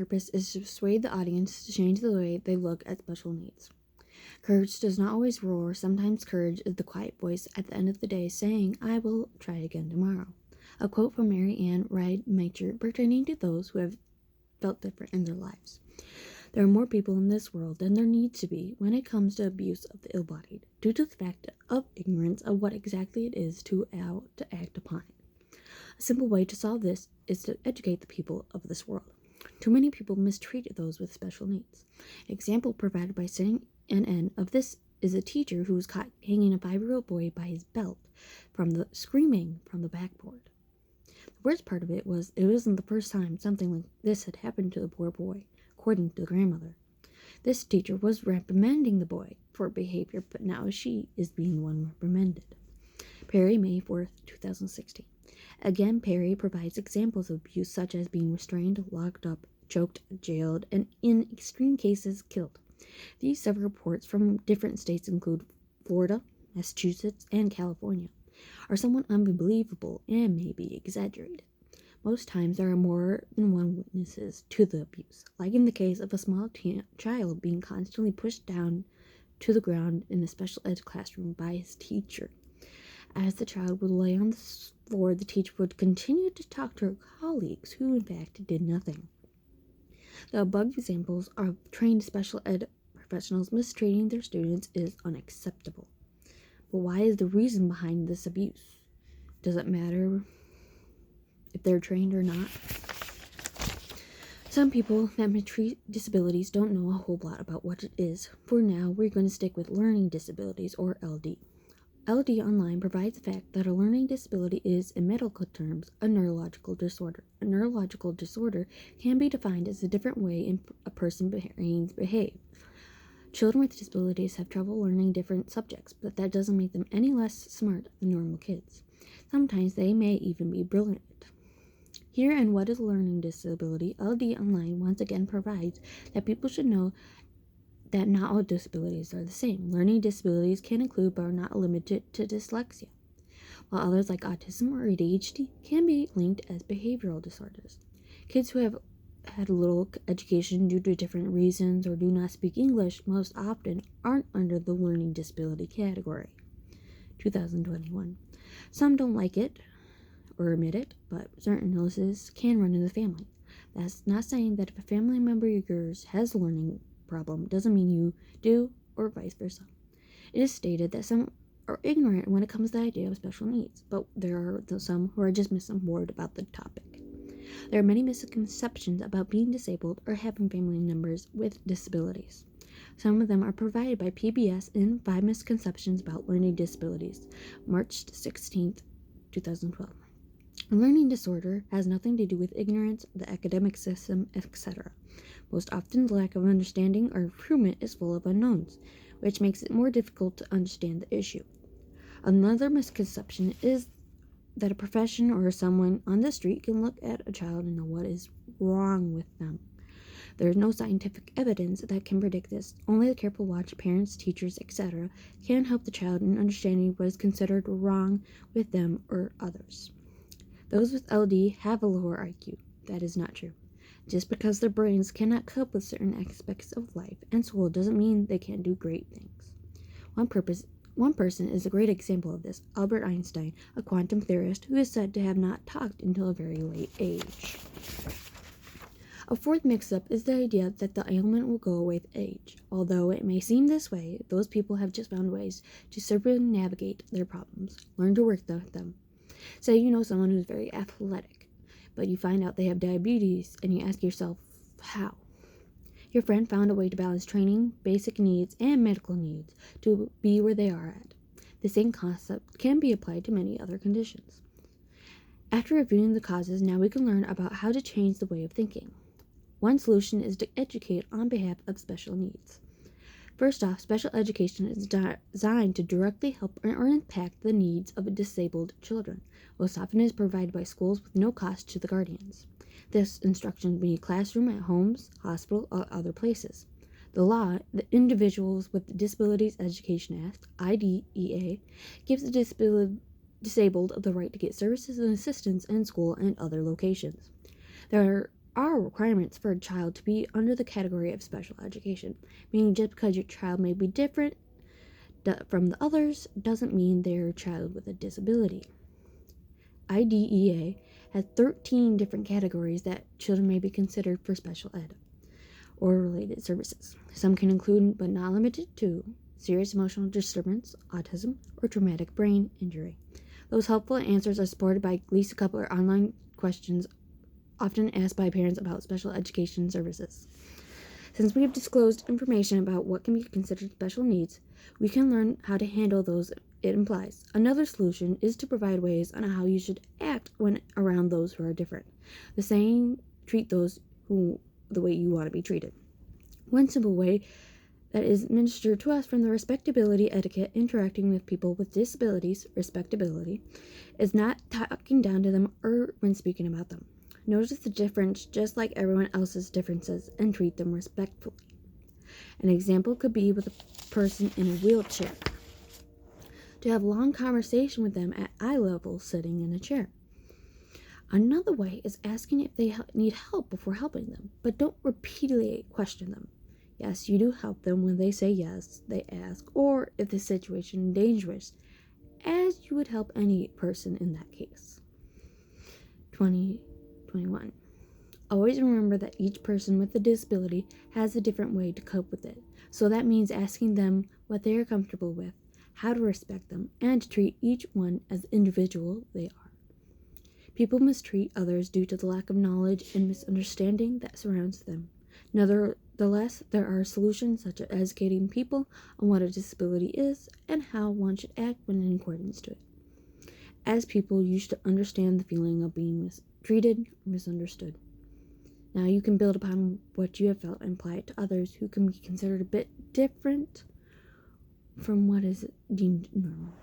purpose is to persuade the audience to change the way they look at special needs. Courage does not always roar. Sometimes courage is the quiet voice at the end of the day saying, I will try again tomorrow. A quote from Mary Ann Rademacher pertaining to those who have felt different in their lives. There are more people in this world than there needs to be when it comes to abuse of the ill-bodied, due to the fact of ignorance of what exactly it is to act upon it. A simple way to solve this is to educate the people of this world. Too many people mistreat those with special needs. An example provided by CNN of this is a teacher who was caught hanging a 5-year-old boy by his belt screaming from the backboard. The worst part of it wasn't the first time something like this had happened to the poor boy, according to the grandmother. This teacher was reprimanding the boy for behavior, but now she is being the one reprimanded. Perry, May 4th, 2016. Again, Perry provides examples of abuse such as being restrained, locked up, choked, jailed, and in extreme cases, killed. These several reports from different states include Florida, Massachusetts, and California, are somewhat unbelievable and may be exaggerated. Most times there are more than one witnesses to the abuse, like in the case of a small child being constantly pushed down to the ground in a special ed classroom by his teacher. As the child would lay on the floor, the teacher would continue to talk to her colleagues, who in fact did nothing. The above examples of trained special ed professionals mistreating their students is unacceptable. But why is the reason behind this abuse? Does it matter if they're trained or not? Some people that mistreat disabilities don't know a whole lot about what it is. For now, we're going to stick with learning disabilities, or LD. LD Online provides the fact that a learning disability is, in medical terms, a neurological disorder. A neurological disorder can be defined as a different way a person's brains behave. Children with disabilities have trouble learning different subjects, but that doesn't make them any less smart than normal kids. Sometimes they may even be brilliant. Here in What is a Learning Disability, LD Online once again provides that people should know that not all disabilities are the same. Learning disabilities can include but are not limited to dyslexia, while others like autism or ADHD can be linked as behavioral disorders. Kids who have had little education due to different reasons or do not speak English most often aren't under the learning disability category. 2021. Some don't like it or admit it, but certain illnesses can run in the family. That's not saying that if a family member of yours has a learning problem doesn't mean you do, or vice versa. It is stated that some are ignorant when it comes to the idea of special needs, but there are some who are just misinformed about the topic. There are many misconceptions about being disabled or having family members with disabilities. Some of them are provided by PBS in 5 Misconceptions About Learning Disabilities, March 16th, 2012. A learning disorder has nothing to do with ignorance, the academic system, etc. Most often, the lack of understanding or improvement is full of unknowns, which makes it more difficult to understand the issue. Another misconception is that a profession or someone on the street can look at a child and know what is wrong with them. There is no scientific evidence that can predict this. Only the careful watch of parents, teachers, etc. can help the child in understanding what is considered wrong with them or others. Those with LD have a lower IQ. That is not true. Just because their brains cannot cope with certain aspects of life and school doesn't mean they can't do great things. One person is a great example of this, Albert Einstein, a quantum theorist who is said to have not talked until a very late age. A fourth mix-up is the idea that the ailment will go away with age. Although it may seem this way, those people have just found ways to circumnavigate their problems, learn to work with them. Say you know someone who's very athletic, but you find out they have diabetes, and you ask yourself, how? Your friend found a way to balance training, basic needs, and medical needs to be where they are at. The same concept can be applied to many other conditions. After reviewing the causes, now we can learn about how to change the way of thinking. One solution is to educate on behalf of special needs. First off, special education is designed to directly help or impact the needs of disabled children. Most often is provided by schools with no cost to the guardians. This instruction may be classroom, at homes, hospital, or other places. The law, the Individuals with Disabilities Education Act, IDEA, gives the disabled the right to get services and assistance in school and other locations. There are requirements for a child to be under the category of special education, meaning just because your child may be different from the others doesn't mean they're a child with a disability. IDEA has 13 different categories that children may be considered for special ed or related services. Some can include, but not limited to, serious emotional disturbance, autism, or traumatic brain injury. Those helpful answers are supported by at least a couple of online questions often asked by parents about special education services. Since we have disclosed information about what can be considered special needs, we can learn how to handle those it implies. Another solution is to provide ways on how you should act when around those who are different. The saying, treat those who the way you want to be treated. One simple way that is administered to us from the respectability etiquette interacting with people with disabilities, respectability, is not talking down to them or when speaking about them. Notice the difference just like everyone else's differences and treat them respectfully. An example could be with a person in a wheelchair. To have a long conversation with them at eye level sitting in a chair. Another way is asking if they need help before helping them, but don't repeatedly question them. Yes, you do help them when they say yes, they ask, or if the situation is dangerous, as you would help any person in that case. 2021. Always remember that each person with a disability has a different way to cope with it, so that means asking them what they are comfortable with, how to respect them, and to treat each one as the individual they are. People mistreat others due to the lack of knowledge and misunderstanding that surrounds them. Nevertheless, there are solutions such as educating people on what a disability is and how one should act when in accordance to it. As people, you should understand the feeling of being mistreated or misunderstood. Now you can build upon what you have felt and apply it to others who can be considered a bit different from what is deemed normal.